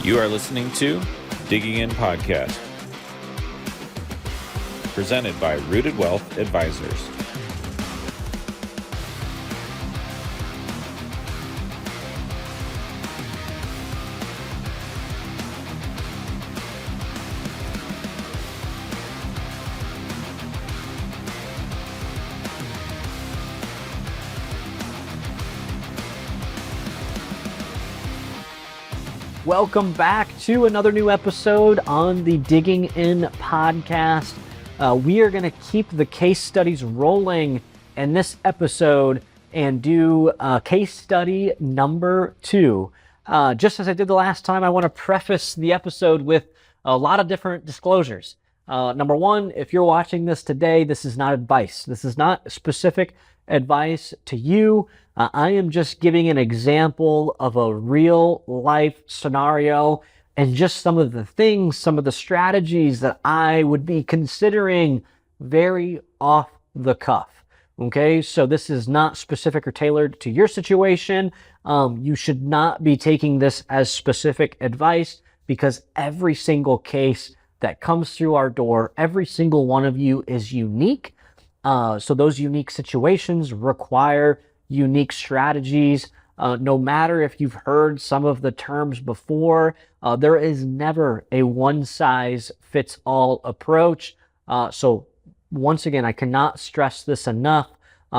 You are listening to Digging In Podcast, presented by Rooted Wealth Advisors. Welcome back to another new episode on the Digging In Podcast. We are going to keep the case studies rolling in this episode and do case study number 2. Just as I did the last time, I want to preface the episode with a lot of different disclosures. Number one, if you're watching this today, this is not advice. This is not specific advice to you. I am just giving an example of a real life scenario and just some of the things, some of the strategies that I would be considering very off the cuff. Okay, so this is not specific or tailored to your situation. You should not be taking this as specific advice because every single case that comes through our door, every single one of you is unique. So those unique situations require unique strategies. No matter if you've heard some of the terms before, there is never a one-size-fits-all approach. So once again, I cannot stress this enough.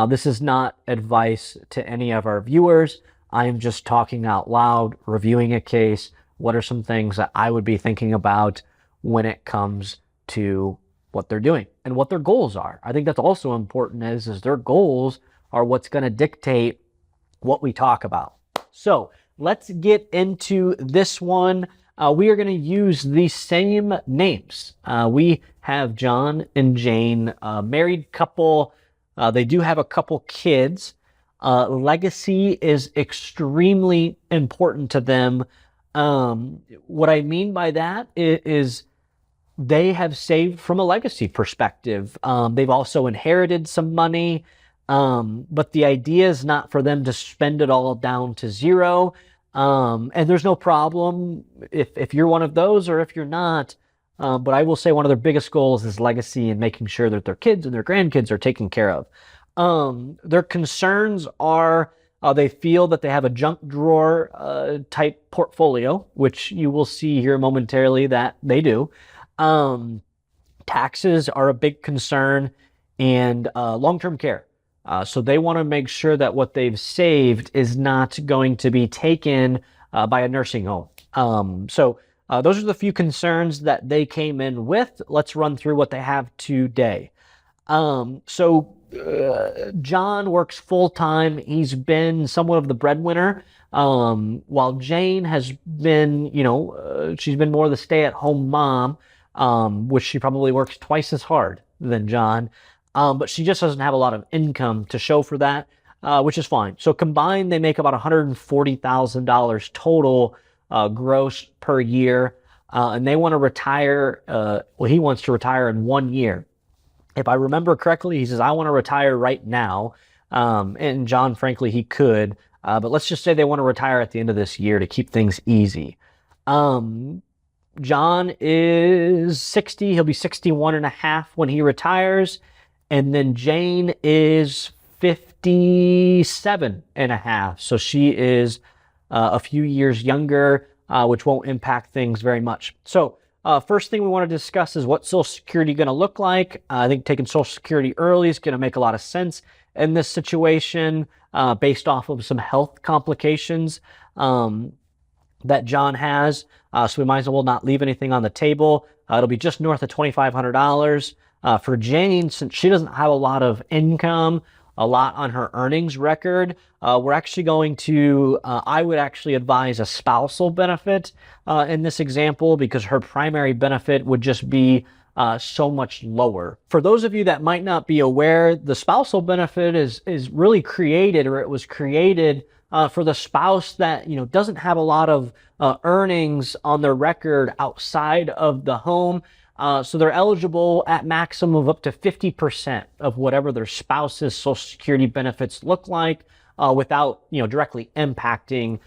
This is not advice to any of our viewers. I am just talking out loud, reviewing a case. What are some things that I would be thinking about when it comes to what they're doing and what their goals are? I think that's also important is their goals are what's going to dictate what we talk about. So let's get into this one. We are going to use the same names. We have John and Jane, a married couple. They do have a couple kids. Legacy is extremely important to them. What I mean by that is they have saved from a legacy perspective. They've also inherited some money. But the idea is not for them to spend it all down to zero. And there's no problem if you're one of those or if you're not. But I will say one of their biggest goals is legacy and making sure that their kids and their grandkids are taken care of. Their concerns are they feel that they have a junk drawer type portfolio, which you will see here momentarily that they do. Taxes are a big concern, and long-term care. So they want to make sure that what they've saved is not going to be taken by a nursing home. So those are the few concerns that they came in with. Let's run through what they have today. So John works full-time. He's been somewhat of the breadwinner, while Jane has been, she's been more the stay-at-home mom, which she probably works twice as hard than John. But she just doesn't have a lot of income to show for that, which is fine. So combined, they make about $140,000 total gross per year. And they want to retire. He wants to retire in 1 year. If I remember correctly, he says, I want to retire right now. And John, frankly, he could. But let's just say they want to retire at the end of this year to keep things easy. John is 60. He'll be 61 and a half when he retires. And then Jane is 57 and a half. So she is a few years younger, which won't impact things very much. So first thing we want to discuss is what Social Security going to look like. I think taking Social Security early is going to make a lot of sense in this situation based off of some health complications that John has. So we might as well not leave anything on the table. It'll be just north of $2,500. For Jane, since she doesn't have a lot of income, a lot on her earnings record, we're actually going to, I would actually advise a spousal benefit in this example because her primary benefit would just be so much lower. For those of you that might not be aware, the spousal benefit is really created, or it was created for the spouse that doesn't have a lot of earnings on their record outside of the home. So they're eligible at maximum of up to 50% of whatever their spouse's Social Security benefits look like without directly impacting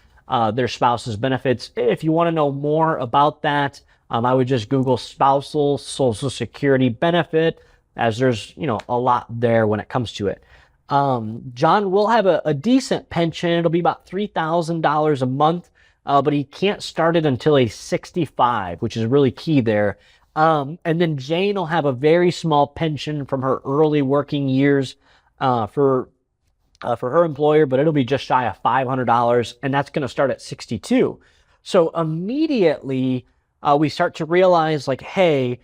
their spouse's benefits. If you want to know more about that, I would just Google spousal Social Security benefit, as there's, a lot there when it comes to it. John will have a decent pension. It'll be about $3,000 a month, but he can't start it until he's 65, which is really key there. And then Jane will have a very small pension from her early working years for her employer, but it'll be just shy of $500, and that's going to start at 62. So immediately we start to realize, like, hey,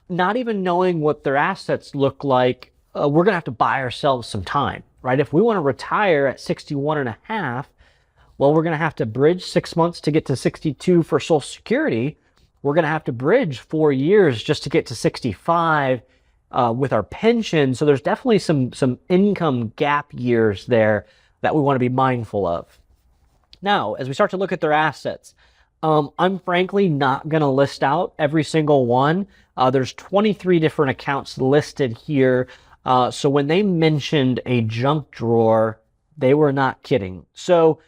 not even knowing what their assets look like, we're going to have to buy ourselves some time, right? If we want to retire at 61 and a half, well, we're going to have to bridge 6 months to get to 62 for Social Security. We're going to have to bridge 4 years just to get to 65 with our pension. So there's definitely some income gap years there that we want to be mindful of. Now, as we start to look at their assets, I'm frankly not going to list out every single one. There's 23 different accounts listed here. So when they mentioned a junk drawer, they were not kidding. So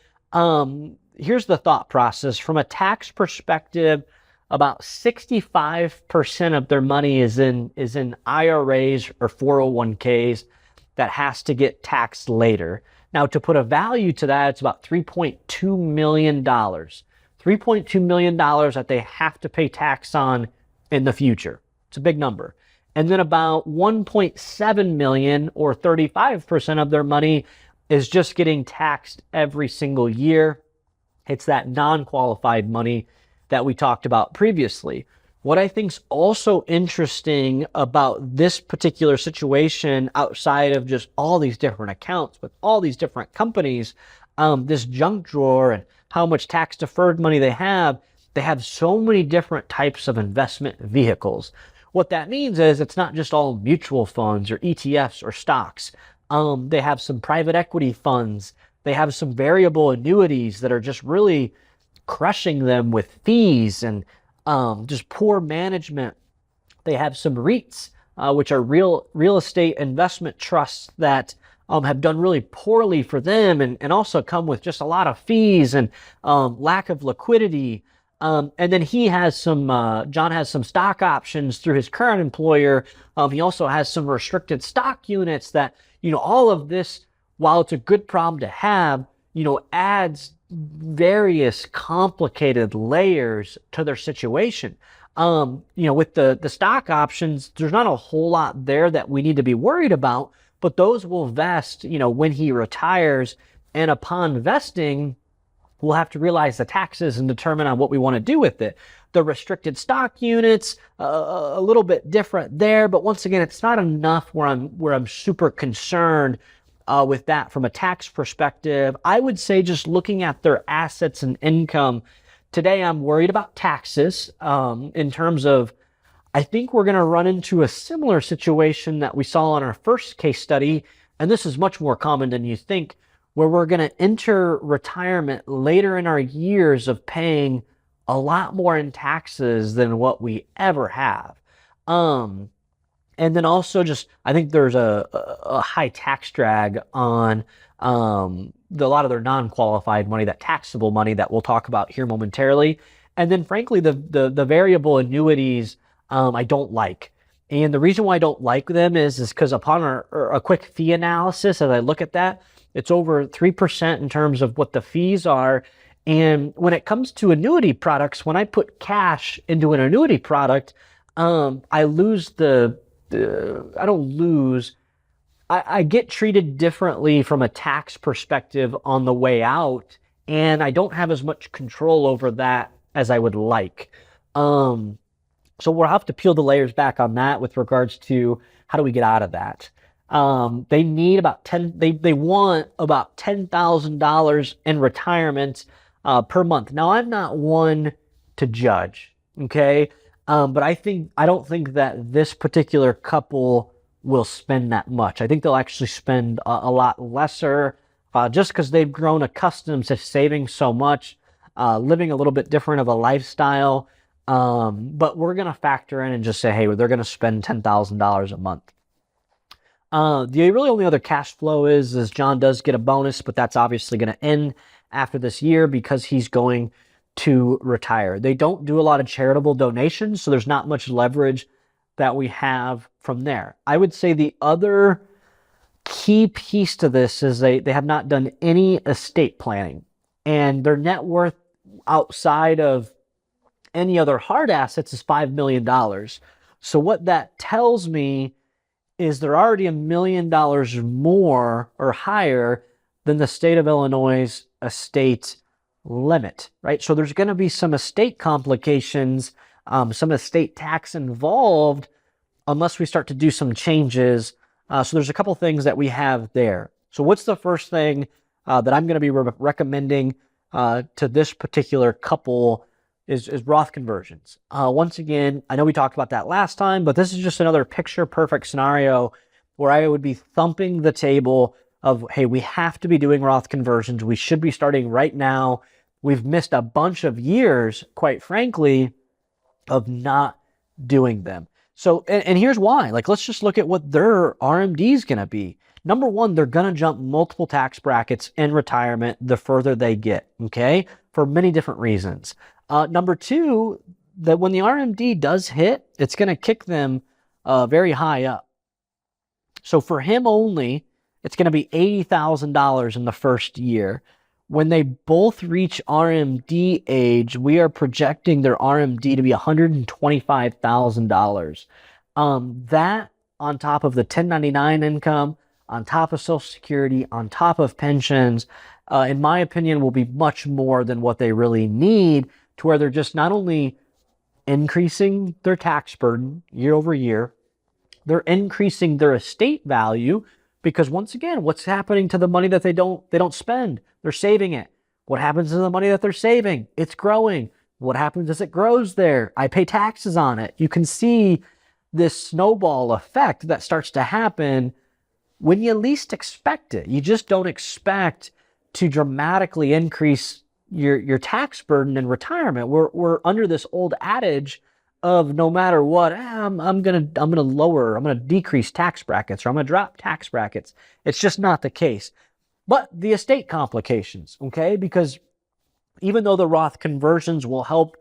here's the thought process. From a tax perspective, about 65% of their money is in IRAs or 401ks that has to get taxed later. Now, to put a value to that, it's about $3.2 million. $3.2 million that they have to pay tax on in the future. It's a big number. And then about 1.7 million, or 35% of their money, is just getting taxed every single year. It's that non-qualified money that we talked about previously. What I think is also interesting about this particular situation, outside of just all these different accounts with all these different companies, this junk drawer and how much tax deferred money they have so many different types of investment vehicles. What that means is it's not just all mutual funds or ETFs or stocks. They have some private equity funds. They have some variable annuities that are just really crushing them with fees and just poor management. They have some REITs, which are real estate investment trusts that have done really poorly for them, and also come with just a lot of fees and lack of liquidity. And then John has some stock options through his current employer. He also has some restricted stock units that, all of this, while it's a good problem to have, adds various complicated layers to their situation. With the stock options, there's not a whole lot there that we need to be worried about, but those will vest, when he retires, and upon vesting, we'll have to realize the taxes and determine on what we want to do with it. The restricted stock units, a little bit different there, but once again, it's not enough where I'm super concerned with that from a tax perspective. I would say, just looking at their assets and income today, I'm worried about taxes in terms of, I think we're going to run into a similar situation that we saw on our first case study, and this is much more common than you think, where we're going to enter retirement later in our years of paying a lot more in taxes than what we ever have. And then also, just, I think there's a high tax drag on a lot of their non-qualified money, that taxable money that we'll talk about here momentarily. And then frankly, the variable annuities, I don't like. And the reason why I don't like them is because upon a quick fee analysis, as I look at that, it's over 3% in terms of what the fees are. And when it comes to annuity products, when I put cash into an annuity product, I lose I don't lose. I get treated differently from a tax perspective on the way out, and I don't have as much control over that as I would like. So we'll have to peel the layers back on that with regards to how do we get out of that. They need they want about $10,000 in retirement per month. Now, I'm not one to judge, okay? But I don't think that this particular couple will spend that much. I think they'll actually spend a lot lesser, just because they've grown accustomed to saving so much, living a little bit different of a lifestyle. But we're going to factor in and just say, hey, they're going to spend $10,000 a month. The really only other cash flow is John does get a bonus, but that's obviously going to end after this year because he's going to retire. They don't do a lot of charitable donations, so there's not much leverage that we have from there. I would say the other key piece to this is they have not done any estate planning, and their net worth outside of any other hard assets is $5 million. So what that tells me is they're already $1 million more or higher than the state of Illinois' estate limit, right? So there's going to be some estate complications, some estate tax involved unless we start to do some changes. So there's a couple things that we have there. So what's the first thing that I'm going to be recommending to this particular couple is Roth conversions. Once again, I know we talked about that last time, but this is just another picture perfect scenario where I would be thumping the table of, hey, we have to be doing Roth conversions. We should be starting right now. We've missed a bunch of years, quite frankly, of not doing them. So, and here's why. Like, let's just look at what their RMD is going to be. Number one, they're going to jump multiple tax brackets in retirement the further they get, okay, for many different reasons. Number two, that when the RMD does hit, it's going to kick them very high up. So for him only, it's going to be $80,000 in the first year. When they both reach RMD age, we are projecting their RMD to be $125,000. That on top of the 1099 income, on top of Social Security, on top of pensions, in my opinion, will be much more than what they really need, to where they're just not only increasing their tax burden year over year, they're increasing their estate value, because once again, what's happening to the money that they don't spend? They're saving it. What happens to the money that they're saving? It's growing. What happens as it grows there? I pay taxes on it. You can see this snowball effect that starts to happen when you least expect it. You just don't expect to dramatically increase your tax burden in retirement. We're under this old adage of no matter what, I'm gonna decrease tax brackets, or I'm gonna drop tax brackets. It's just not the case. But the estate complications, okay? Because even though the Roth conversions will help,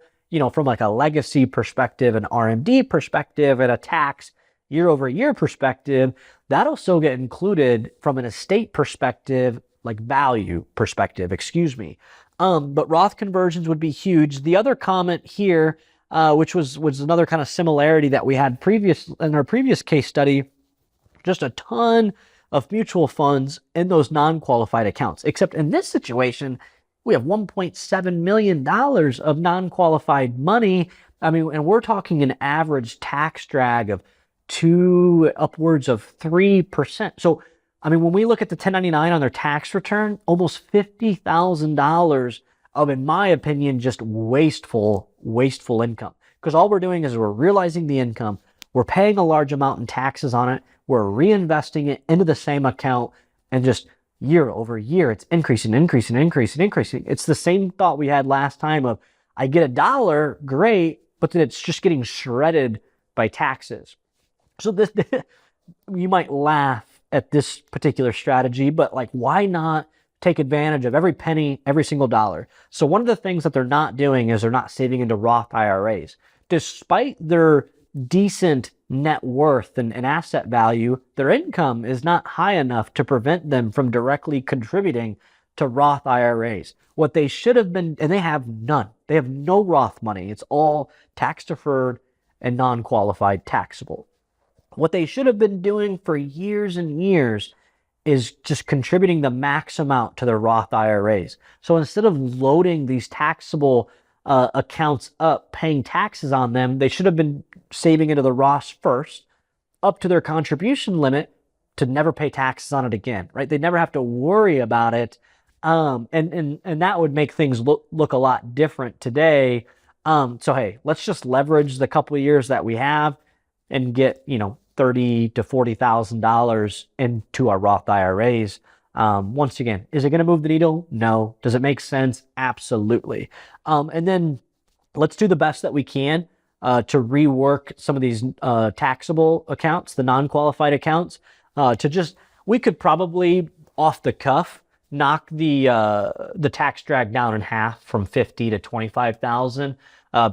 from like a legacy perspective, an RMD perspective, and a tax year over year perspective, that'll still get included from an estate perspective, like value perspective, excuse me. But Roth conversions would be huge. The other comment here, which was another kind of similarity that we had in our previous case study, just a ton of mutual funds in those non-qualified accounts. Except in this situation, we have $1.7 million of non-qualified money. I mean, and we're talking an average tax drag of upwards of 3%. So, I mean, when we look at the 1099 on their tax return, almost $50,000 of, in my opinion, just wasteful income. Because all we're doing is we're realizing the income, we're paying a large amount in taxes on it, we're reinvesting it into the same account, and just year over year, it's increasing. It's the same thought we had last time of, I get $1, great, but then it's just getting shredded by taxes. So this, you might laugh at this particular strategy, but like, why not take advantage of every penny, every single dollar? So one of the things that they're not doing is they're not saving into Roth IRAs. Despite their decent net worth and asset value, their income is not high enough to prevent them from directly contributing to Roth IRAs. What they should have been, and they have none. They have no Roth money. It's all tax deferred and non-qualified taxable. What they should have been doing for years and years is just contributing the max amount to their Roth IRAs. So instead of loading these taxable accounts up, paying taxes on them, they should have been saving into the Roth first, up to their contribution limit, to never pay taxes on it again, right? They never have to worry about it. And that would make things look a lot different today. So hey, let's just leverage the couple of years that we have and get, $30,000 to $40,000 into our Roth IRAs. Once again, is it going to move the needle? No. Does it make sense? Absolutely. And then let's do the best that we can to rework some of these taxable accounts, the non-qualified accounts, we could probably off the cuff knock the tax drag down in half from 50 to 25,000,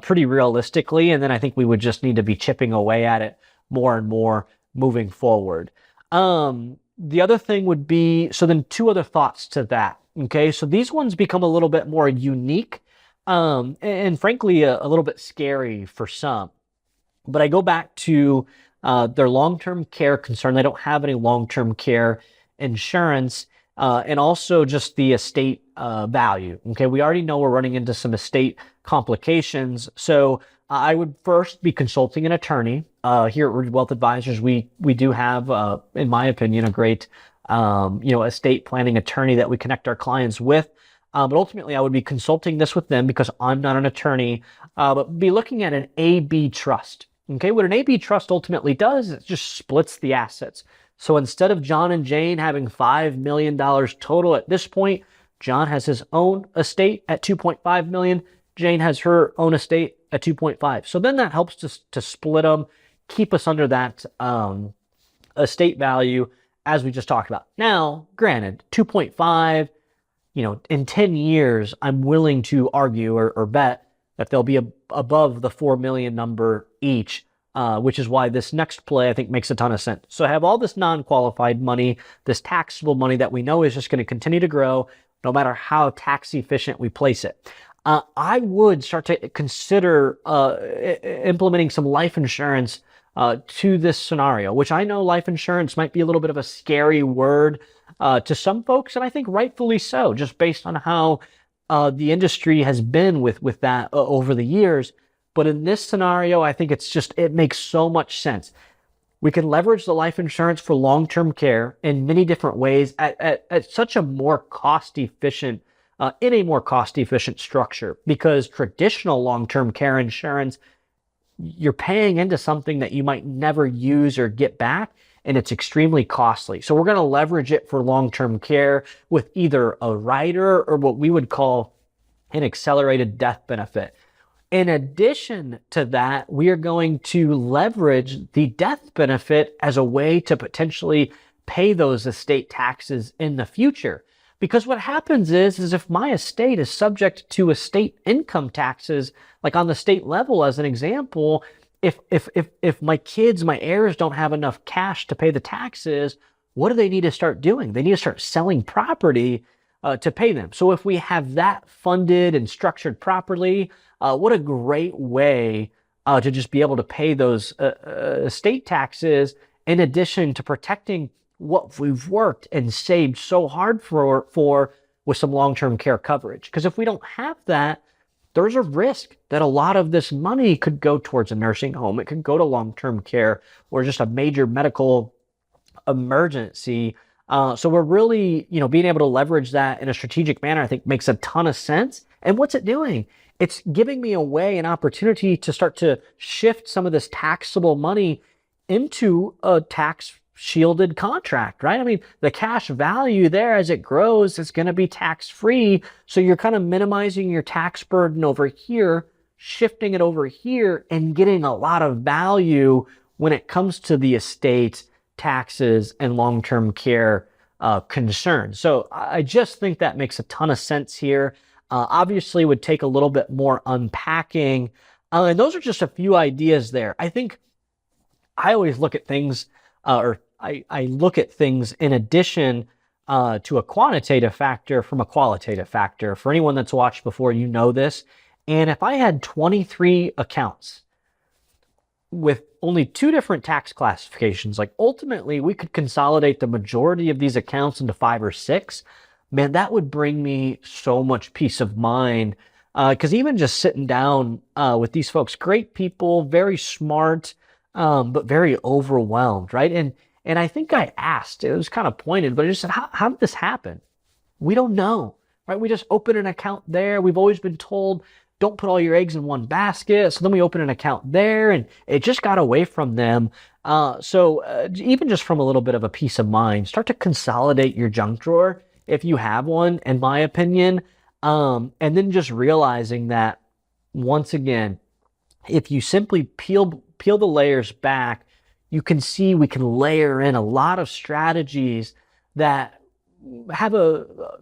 pretty realistically, and then I think we would just need to be chipping away at it more and more moving forward. The other thing would be, so then two other thoughts to that. Okay, so these ones become a little bit more unique, and frankly a little bit scary for some. But I go back to their long-term care concern. They don't have any long-term care insurance, and also just the estate value. Okay, we already know we're running into some estate complications, so I would first be consulting an attorney. Here at Rooted Wealth Advisors, we do have, in my opinion, a great estate planning attorney that we connect our clients with. But ultimately, I would be consulting this with them because I'm not an attorney, but be looking at an AB trust. Okay, what an AB trust ultimately does is it just splits the assets. So instead of John and Jane having $5 million total at this point, John has his own estate at $2.5 million. Jane has her own estate at 2.5. So then that helps to split them, keep us under that estate value as we just talked about. Now, granted, 2.5, in 10 years, I'm willing to argue or bet that they'll be above the 4 million number each, which is why this next play I think makes a ton of sense. So I have all this non-qualified money, this taxable money that we know is just going to continue to grow no matter how tax efficient we place it. I would start to consider implementing some life insurance to this scenario, which I know life insurance might be a little bit of a scary word to some folks, and I think rightfully so, just based on how the industry has been with that over the years. But in this scenario, I think it makes so much sense. We can leverage the life insurance for long-term care in many different ways at such a more cost-efficient, in a more cost-efficient structure, because traditional long-term care insurance, you're paying into something that you might never use or get back, and it's extremely costly. So we're going to leverage it for long-term care with either a rider or what we would call an accelerated death benefit. In addition to that, we are going to leverage the death benefit as a way to potentially pay those estate taxes in the future. Because what happens is if my estate is subject to estate income taxes, like on the state level, as an example, if my kids, my heirs don't have enough cash to pay the taxes, what do they need to start doing? They need to start selling property to pay them. So if we have that funded and structured properly, what a great way to just be able to pay those estate taxes, in addition to protecting what we've worked and saved so hard for with some long-term care coverage. Because if we don't have that, there's a risk that a lot of this money could go towards a nursing home. It could go to long-term care or just a major medical emergency. So we're really, being able to leverage that in a strategic manner, I think makes a ton of sense. And what's it doing? It's giving me an opportunity to start to shift some of this taxable money into a tax shielded contract, right? I mean, the cash value there as it grows is going to be tax free. So you're kind of minimizing your tax burden over here, shifting it over here, and getting a lot of value when it comes to the estate taxes and long-term care concerns. So I just think that makes a ton of sense here. Obviously would take a little bit more unpacking. And those are just a few ideas there. I think I always look at things, I look at things in addition to a quantitative factor from a qualitative factor. For anyone that's watched before, you know this. And if I had 23 accounts with only 2 different tax classifications, like ultimately we could consolidate the majority of these accounts into 5 or 6. Man, that would bring me so much peace of mind. Because even just sitting down with these folks, great people, very smart, but very overwhelmed, right? And I think I asked, it was kind of pointed, but I just said, how did this happen? We don't know, right? We just open an account there. We've always been told, don't put all your eggs in one basket. So then we open an account there, and it just got away from them. So even just from a little bit of a peace of mind, start to consolidate your junk drawer if you have one, in my opinion. And then just realizing that, once again, if you simply peel the layers back, you can see we can layer in a lot of strategies that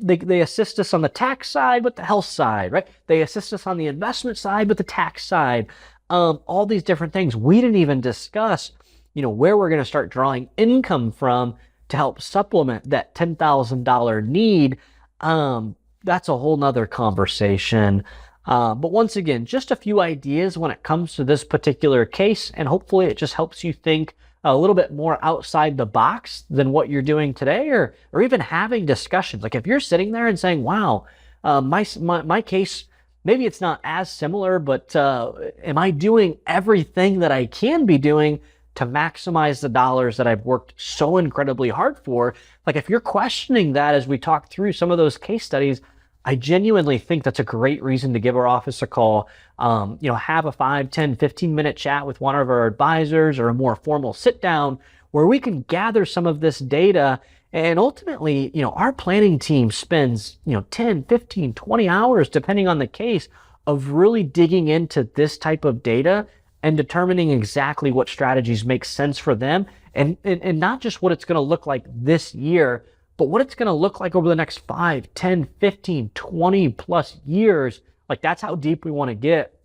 they assist us on the tax side with the health side, right? They assist us on the investment side with the tax side. All these different things. We didn't even discuss, where we're going to start drawing income from to help supplement that $10,000 need. That's a whole nother conversation. But once again, just a few ideas when it comes to this particular case, and hopefully it just helps you think a little bit more outside the box than what you're doing today, or even having discussions. Like if you're sitting there and saying, wow, my case, maybe it's not as similar, but am I doing everything that I can be doing to maximize the dollars that I've worked so incredibly hard for? Like if you're questioning that as we talk through some of those case studies, I genuinely think that's a great reason to give our office a call. Have a 5, 10, 15-minute chat with one of our advisors, or a more formal sit down where we can gather some of this data. And ultimately, our planning team spends, 10, 15, 20 hours, depending on the case, of really digging into this type of data and determining exactly what strategies make sense for them. And not just what it's going to look like this year, but what it's going to look like over the next 5, 10, 15, 20 plus years. Like that's how deep we want to get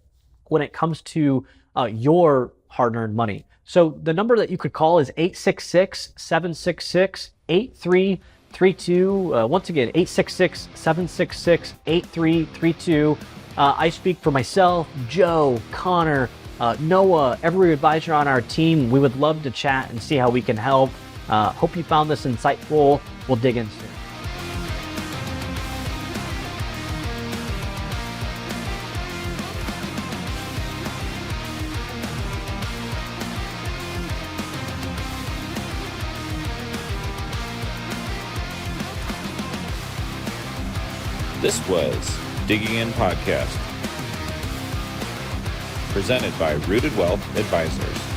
when it comes to your hard-earned money. So the number that you could call is 866-766-8332. Once again, 866-766-8332. I speak for myself, Joe, Connor, Noah, every advisor on our team. We would love to chat and see how we can help. Hope you found this insightful. We'll dig in soon. This was Digging In Podcast, presented by Rooted Wealth Advisors.